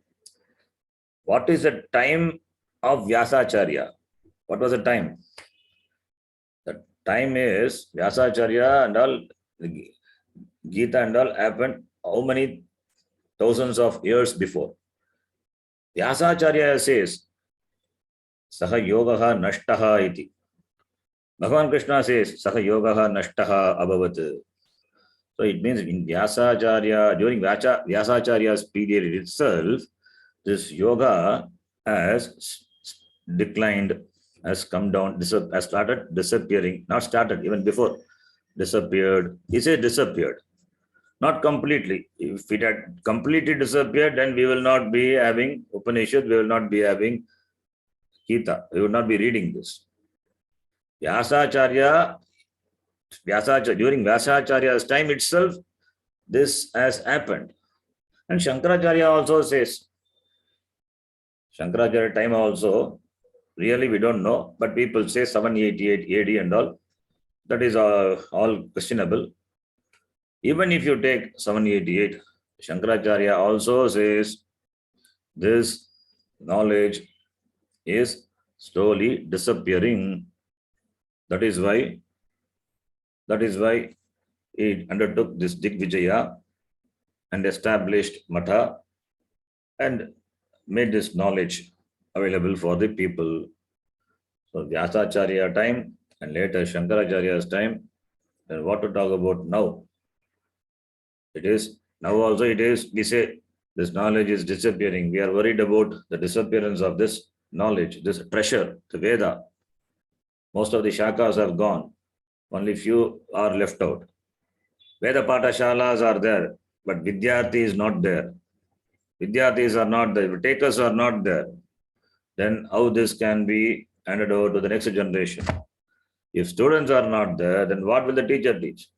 What is the time of Vyasacharya? What was the time? The time is Vyasacharya and all, Gita and all happened how many thousands of years before? Vyasacharya says, Saha yogaha nashtaha iti. Bhagavan Krishna says, Saha yogaha nashtaha abhavat. So it means in Vyasacharya, during Vyasacharya's period itself, this yoga has declined, has come down, has started disappearing, not started, even before, disappeared. He said disappeared, not completely. If it had completely disappeared, then we will not be having Upanishad, we will not be having Gita, we will not be reading this. Vyasacharya, during Vyasacharya's time itself, this has happened. And Shankaracharya also says, Shankaracharya time also, really we don't know, but people say 788 AD and all. That is all questionable. Even if you take 788, Shankaracharya also says this knowledge is slowly disappearing. That is why he undertook this Digvijaya and established Matha and made this knowledge available for the people. So Vyasacharya time and later Shankaracharya's time. Then what to talk about now? It is now also it is, we say this knowledge is disappearing. We are worried about the disappearance of this knowledge, this treasure, the Veda. Most of the shakas have gone. Only few are left out. Veda Patashalas are there, but Vidyarthi is not there. Vidyarthis are not there. Takers are not there. Then how this can be handed over to the next generation? If students are not there, then what will the teacher teach?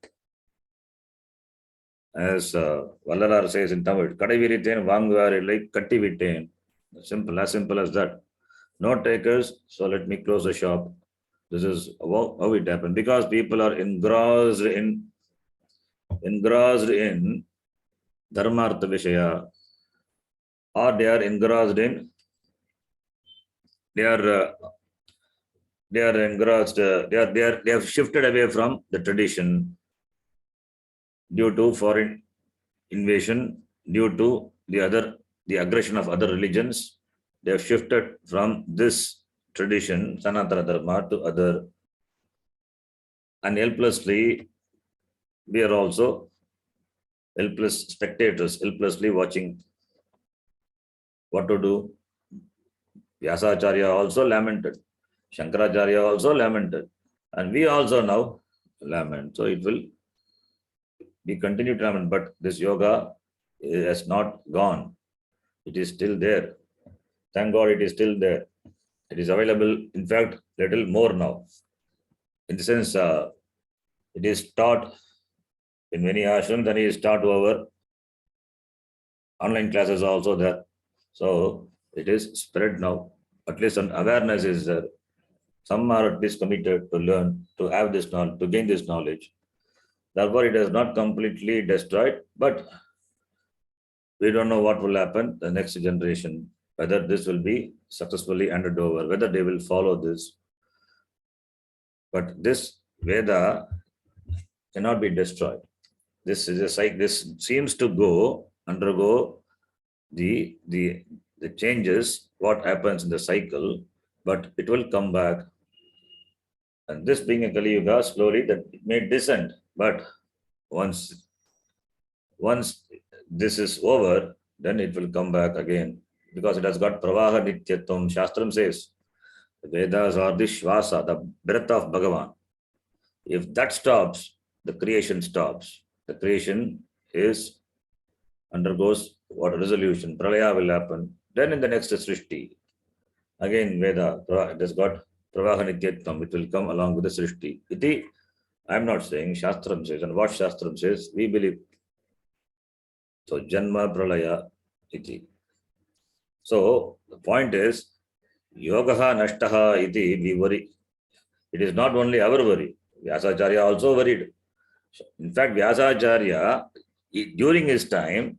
As Vallarar says in Tamil, Kadaviriten Vanguvarilai Kattiviten. Simple, as simple as that. No takers, so let me close the shop. This is how it happened. Because people are engrossed in Dharmartha Vishaya, or they are engrossed in, they have shifted away from the tradition due to foreign invasion, due to the aggression of other religions. They have shifted from this tradition, Sanatana Dharma, to other. And helplessly, we are also helpless spectators, helplessly watching. What to do? Vyasacharya also lamented. Shankaracharya also lamented. And we also now lament. So it will be continued to lament. But this yoga has not gone. It is still there. Thank God it is still there. It is available, in fact, little more now. In the sense, it is taught in many ashrams and it is taught over online classes also there. So it is spread now. At least an awareness is there. Some are at least committed to learn, to have this knowledge, to gain this knowledge. Therefore, it is not completely destroyed, but we don't know what will happen the next generation. whether this will be successfully handed over, whether they will follow this. But this Veda cannot be destroyed. This is a cycle. This seems to undergo the changes, what happens in the cycle, but it will come back. And this being a Kali Yuga, slowly that it may descend. But once this is over, then it will come back again, because it has got Pravaha Nityatvam. Shastram says the Vedas are the Shvasa, the breath of Bhagavan. If that stops, the creation stops. The creation undergoes what resolution, pralaya will happen. Then in the next Srishti, again Veda, it has got Pravaha Nityatvam, it will come along with the Srishti. Iti, I am not saying, Shastram says, and what Shastram says, we believe. So, Janma Pralaya iti. So, the point is, Yogaha Nashtaha iti, we worry. It is not only our worry. Vyasacharya also worried. In fact, Vyasacharya, during his time,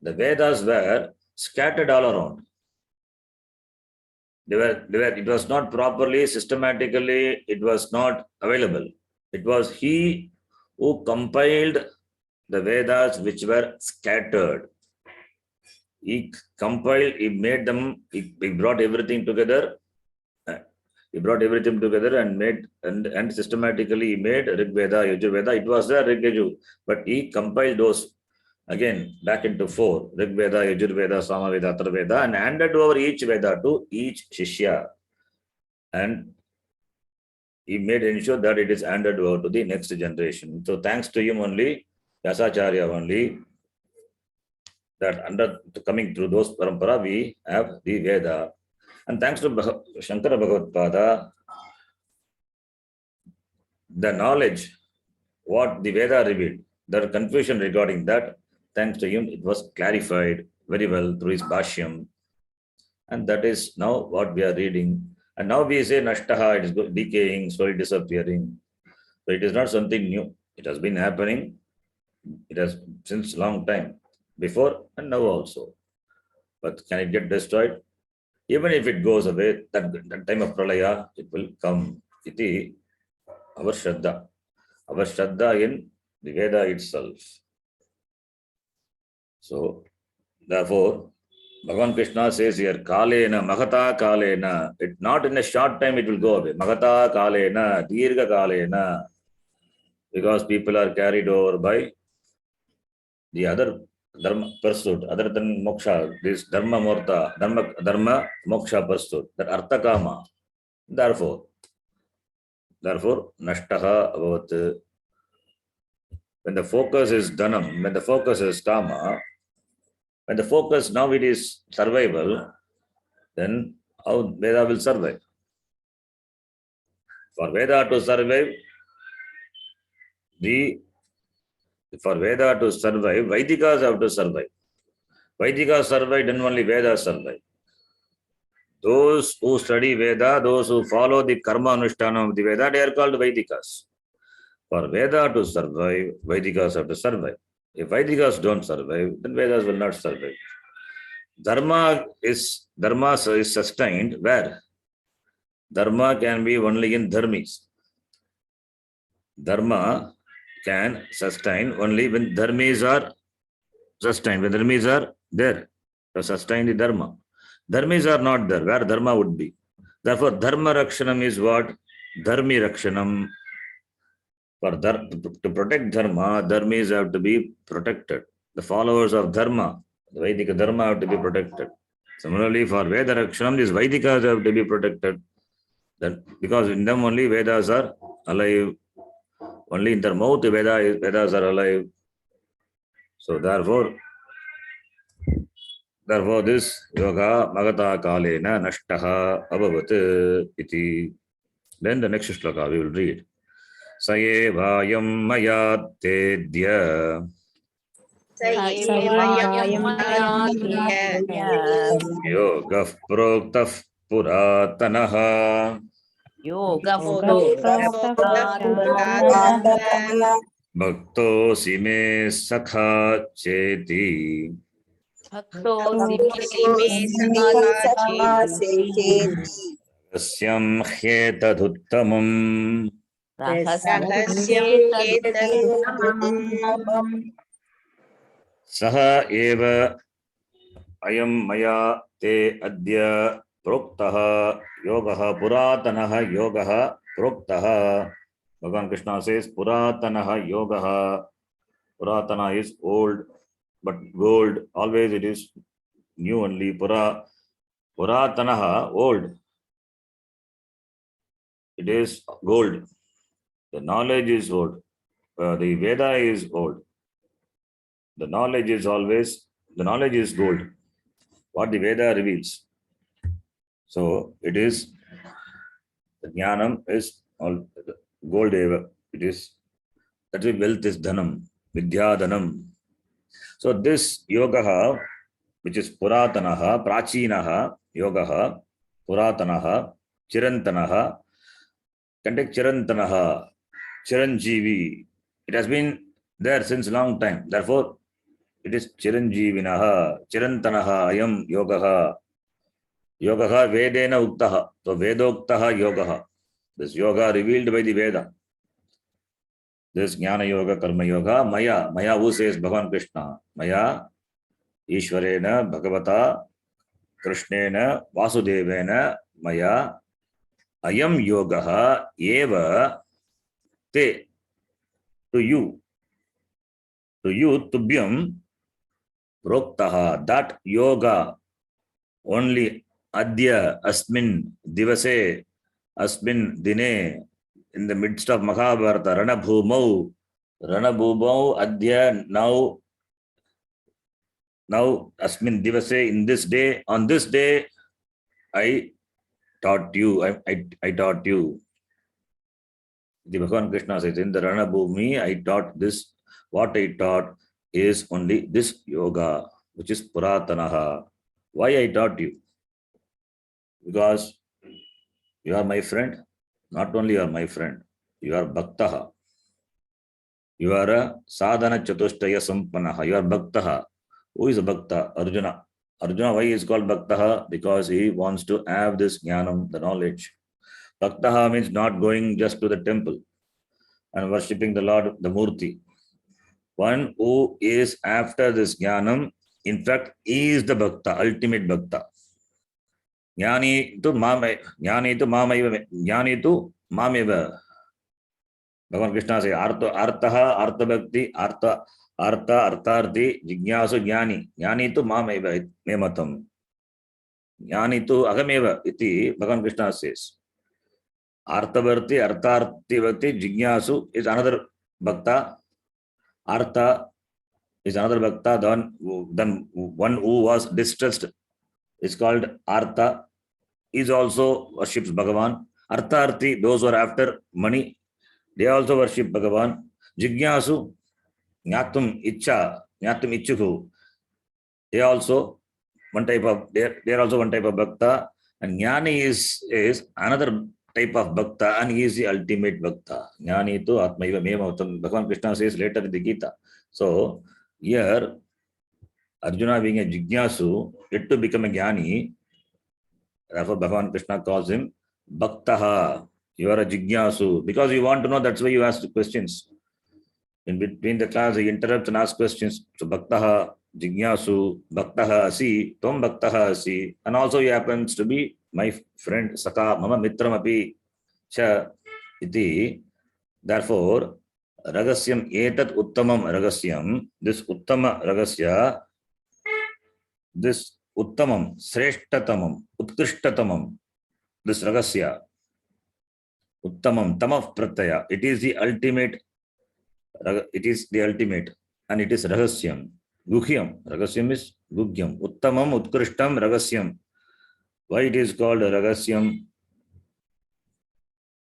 the Vedas were scattered all around. It was not properly, systematically, it was not available. It was he who compiled the Vedas which were scattered. He compiled, he made them, he brought everything together. He brought everything together and made, and systematically he made Rig Veda, Yajur Veda. It was there, Rig Yajur, but he compiled those again back into 4, Rig Veda, Yajur Veda, Sama Veda, Athar Veda, and handed over each Veda to each Shishya. And he made ensure that it is handed over to the next generation. So thanks to him only, Vyasacharya only, that coming through those parampara, we have the Veda. And thanks to Shankara Bhagavad-pada, the knowledge, what the Veda revealed, the confusion regarding that, thanks to him, it was clarified very well through his Bhashyam. And that is now what we are reading. And now we say Nashtaha, it is decaying, slowly disappearing. So it is not something new. It has been happening. It has since long time, before and now also. But can it get destroyed? Even if it goes away, that time of Pralaya, it will come. Iti, our Shraddha. Our Shraddha in the Veda itself. So, therefore, Bhagavan Krishna says here, Kalena, Mahata Kalena. It not in a short time it will go away. Mahata Kalena, Dirga Kalena. Because people are carried over by the other dharma pursuit, other than moksha, this dharma moksha pursuit, that artha kama. Therefore, nashtaha avat. When the focus is dhanam, when the focus is kama, when the focus now it is survival, then how Veda will survive? For Veda to survive, Vaidikas have to survive. Vaidikas survive, then only Vedas survive. Those who study Veda, those who follow the karma anushtana of the Veda, they are called Vaidikas. For Veda to survive, Vaidikas have to survive. If Vaidikas don't survive, then Vedas will not survive. Dharma is sustained where? Dharma can be only in dharmis. Dharma can sustain only when dharmis are sustained. When dharmis are there to sustain the dharma. Dharmis are not there, where dharma would be. Therefore, dharma rakshanam is what? Dharmi rakshanam. To protect dharma, dharmis have to be protected. The followers of dharma, the Vedic dharma have to be protected. Similarly, for Veda rakshanam, these Vedikas have to be protected. That because in them only Vedas are alive. Only in their mouth Vedas are alive. So therefore this yoga magata kalena nashtaha abhavat iti. Then the next shloka we will read. Sayevayam maya tedya yogah proktah puratanaha bhaktosi me sakha cheti भक्तोऽसि मे सकाशे चेति रहस्यं ह्येतदुत्तमम् रहस्यं ह्येतदुत्तमम् सः एव अयं मया ते अद्य प्रोक्तः योगः पुरातनः योगः प्रोक्तः. Bhagavan Krishna says puratanaha yogaha. Puratana is old, but gold always it is new only. Puratanaha old. It is gold. The knowledge is old. The Veda is old. The knowledge is gold. What the Veda reveals. So it is, the jnanam is all gold eva. It is, that is wealth is dhanam, vidya dhanam. So this yogaha, which is puratanaha, prachinaha, yogaha, puratanaha, chirantanaha, can take chirantanaha, chiranjeevi. It has been there since long time. Therefore, it is chiranjeevinaha, chirantanaha, ayam yogaha. Yogaha vedena uktaha. So vedoktaha yogaha. This yoga revealed by the Veda. This jnana yoga, karma yoga, maya who says Bhagavan Krishna, maya Ishwarena, Bhagavata, Krishnena, Vasudevena, maya ayam yogaha eva te, to you, tubhyam proktaha, that yoga only adya asmin divase, asmin dine, in the midst of Mahabharata, Ranabhumau, adya, now asmin divase, in this day, on this day, I taught you, I taught you. The Bhagavan Krishna says, in the Ranabhumi, I taught this. What I taught is only this yoga, which is Puratanaha. Why I taught you? Because you are my friend. Not only you are my friend, you are Bhaktaha. You are a Sadhana Chatushtaya Sampanaha. You are Bhaktaha. Who is a Bhakta? Arjuna. Arjuna, why he is called Bhaktaha? Because he wants to have this jnanam, the knowledge. Bhaktaha means not going just to the temple and worshipping the Lord, the Murti. One who is after this jnanam, in fact, he is the Bhakta, ultimate Bhakta. Jnani tu mameva. Bhagavan Krishna says, artaha, artha bhakti, artha, artharthi, jignasu jnani. Jnani tu mameva mematam. Jnani tu agameva iti, Bhagavan Krishna says. Arthavarti, artharthi bhakti, jignasu is another bhakta. Artha is another bhakta. Then one who was distressed is called Artha. Is also worships Bhagavan. Artharthi, those who are after money, they also worship Bhagavan. Jignasu, Nyatum Ichuku, they also one type of, they are also one type of bhakta. And Jnani is another type of bhakta, and he is the ultimate bhakta. Jnani tu Atmaiva Mematam. Bhagavan Krishna says later in the Gita. So here, Arjuna being a Jignasu, yet to become a Jnani, therefore Bhagavan Krishna calls him Bhaktaha. You are a Jignasu. Because you want to know, that's why you ask questions. In between the class, he interrupts and asks questions. So Bhaktaha, Jignasu, Bhaktaha Asi, Tom Bhaktaha Asi. And also he happens to be my friend, Saka, Mama Mitram Api Cha Iti. Therefore, Ragasyam Etat Uttamam Ragasyam, this Uttama Ragasya, this Uttamam, Sreshtatamam, Utkrishtatamam, this Ragasya, Uttamam, Tamav Pratyaya, it is the ultimate, and it is Rahasyam. Guhyam, Ragasyam is Guhyam. Uttamam, Utkrishtam, Ragasyam. Why it is called Ragasyam?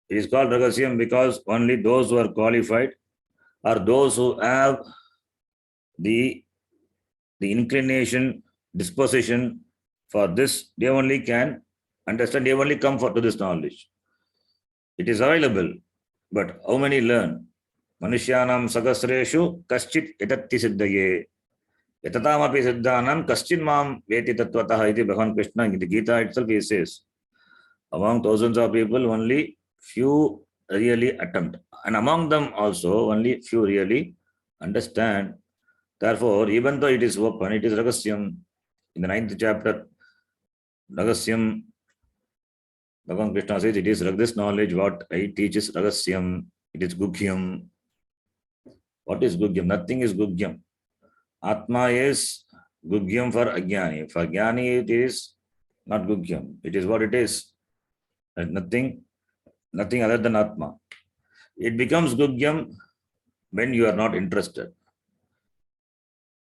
It is called Ragasyam because only those who are qualified or those who have the inclination, disposition for this, they only can understand, they only come to this knowledge. It is available, but how many learn? Manushyanam sagasreshu kaschit etatti siddhaye. Yatataamapi siddhanam kaschin mam veti tattvataha iti Bhagavan Krishna in the Gita itself he says, among thousands of people, only few really attempt. And among them also, only few really understand. Therefore, even though it is open, it is Ragasyam. In the 9th chapter, Ragasyam, Bhagavan Krishna says, it is this knowledge what I teach is Ragasyam. It is Gugyam. What is Gugyam? Nothing is Gugyam. Atma is Gugyam for Ajnani. For Jnani, it is not Gugyam. It is what it is. And nothing other than Atma. It becomes Gugyam when you are not interested.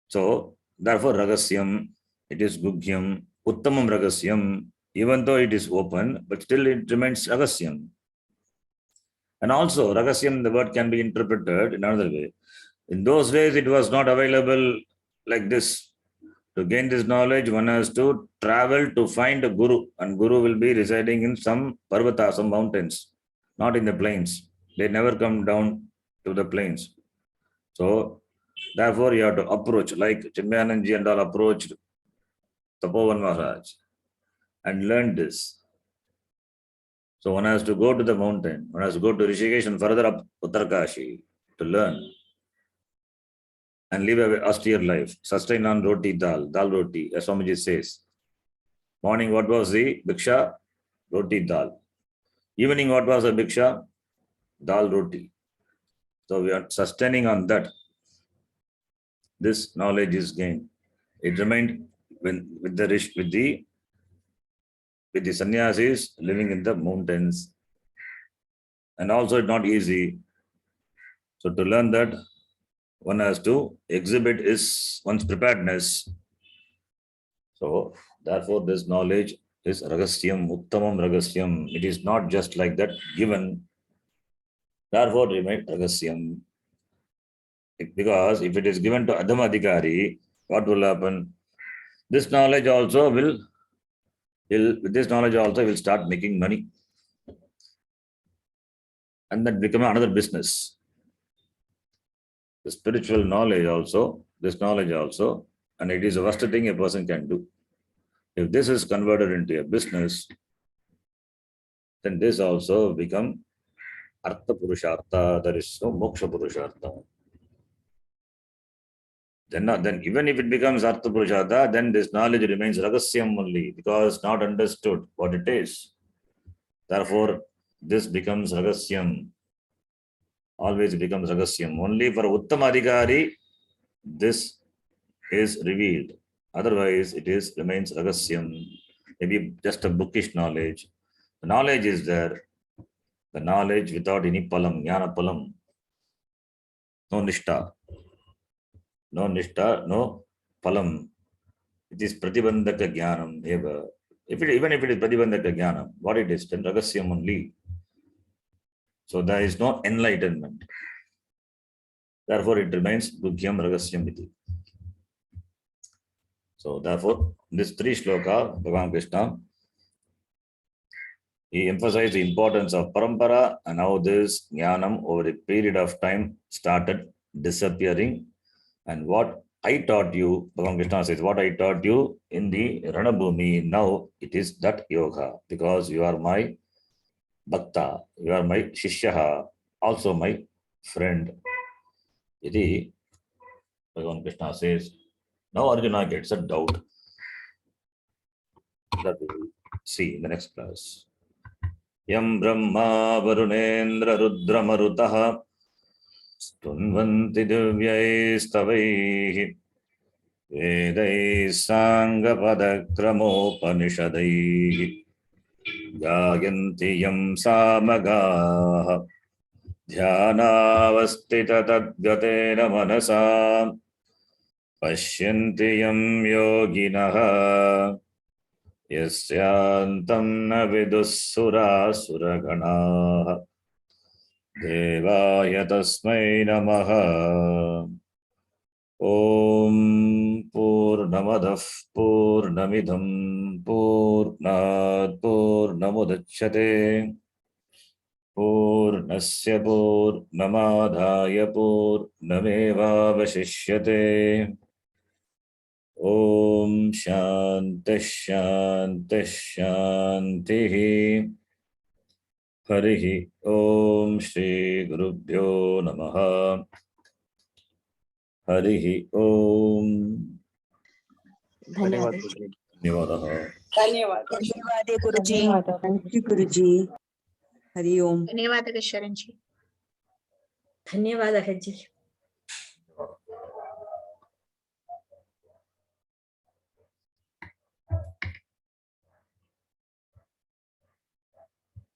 So, therefore, Ragasyam, it is Gugyam, Uttamam Ragasyam, even though it is open, but still it remains Ragasyam. And also, Ragasyam, the word can be interpreted in another way. In those days, it was not available like this. To gain this knowledge, one has to travel to find a Guru, and Guru will be residing in some Parvata, some mountains, not in the plains. They never come down to the plains. So, therefore, you have to approach, like Chinmayananji and all approached Tapovan Maharaj and learned this. So, one has to go to the mountain, one has to go to Rishikesh and further up Uttarkashi to learn and live an austere life, sustain on roti dal roti, as Swamiji says. Morning, what was the bhiksha? Roti dal. Evening, what was the bhiksha? Dal roti. So we are sustaining on that. This knowledge is gained. It remained with the sannyasis living in the mountains. And also it's not easy. So to learn that, one has to exhibit one's preparedness. So therefore this knowledge is Ragasyam, Uttamam Ragasyam. It is not just like that given. Therefore remain Ragasyam. Because if it is given to Adhama Adhikari, what will happen? This knowledge also will start making money. And that become another business. The spiritual knowledge also, this knowledge also, and it is the worst thing a person can do. If this is converted into a business, then this also become Artha Purushartha, there is no Moksha Purushartha. Then even if it becomes Artha Purushartha, then this knowledge remains Ragasyam only, because not understood what it is. Therefore, this becomes Ragasyam. Always becomes Ragasyam. Only for Uttamadhikari, this is revealed. Otherwise, it remains Ragasyam. Maybe just a bookish knowledge. The knowledge is there. The knowledge without any palam, jnana palam. No nishta. No nishta, no palam. It is pratibandhaka jnanam. Even if it is pratibandhaka jnanam, what it is, then Ragasyam only. So there is no enlightenment. Therefore, it remains Gugyam Ragasyam iti. So therefore, this 3 shloka, Bhagavan Krishna, he emphasized the importance of parampara and how this jnanam over a period of time started disappearing. And what I taught you, Bhagavan Krishna says, what I taught you in the Ranabhumi, now it is that yoga, because you are my bhakta, you are my shishyaha, also my friend. Iti, Bhagavan Krishna says, now Arjuna gets a doubt. That we will see in the next class. Yam Brahma Varunendra Rudra Marutaha Stunvanti Divyaistavaihi Vedai Sangapadakramopanisadaihi Gayanti Yam Samagaha Dhyanavastita Tadgatena Manasa Pashyanti Yam Yoginaha Yasyantam na vidussura suraganaha Devaya tasmai namaha. Om Purnamadav Purnamidham Purnat Purnamudachyate Purnasya Purnamadhaya Purnameva Vashishyate. Om Shanti Shanti Shanti. Harihi Om Shri Gurubhyo Namaha. Harihi Om. ಧನ್ಯವಾದ ಧನ್ಯವಾದः. ಧನ್ಯವಾದ ಗುರುಜಿ. Thank you, Guruji. Hari Om. ಧನ್ಯವಾದಗಳು ಶರಣ್ಜಿ. ಧನ್ಯವಾದ ಅಜ್ಜಿ.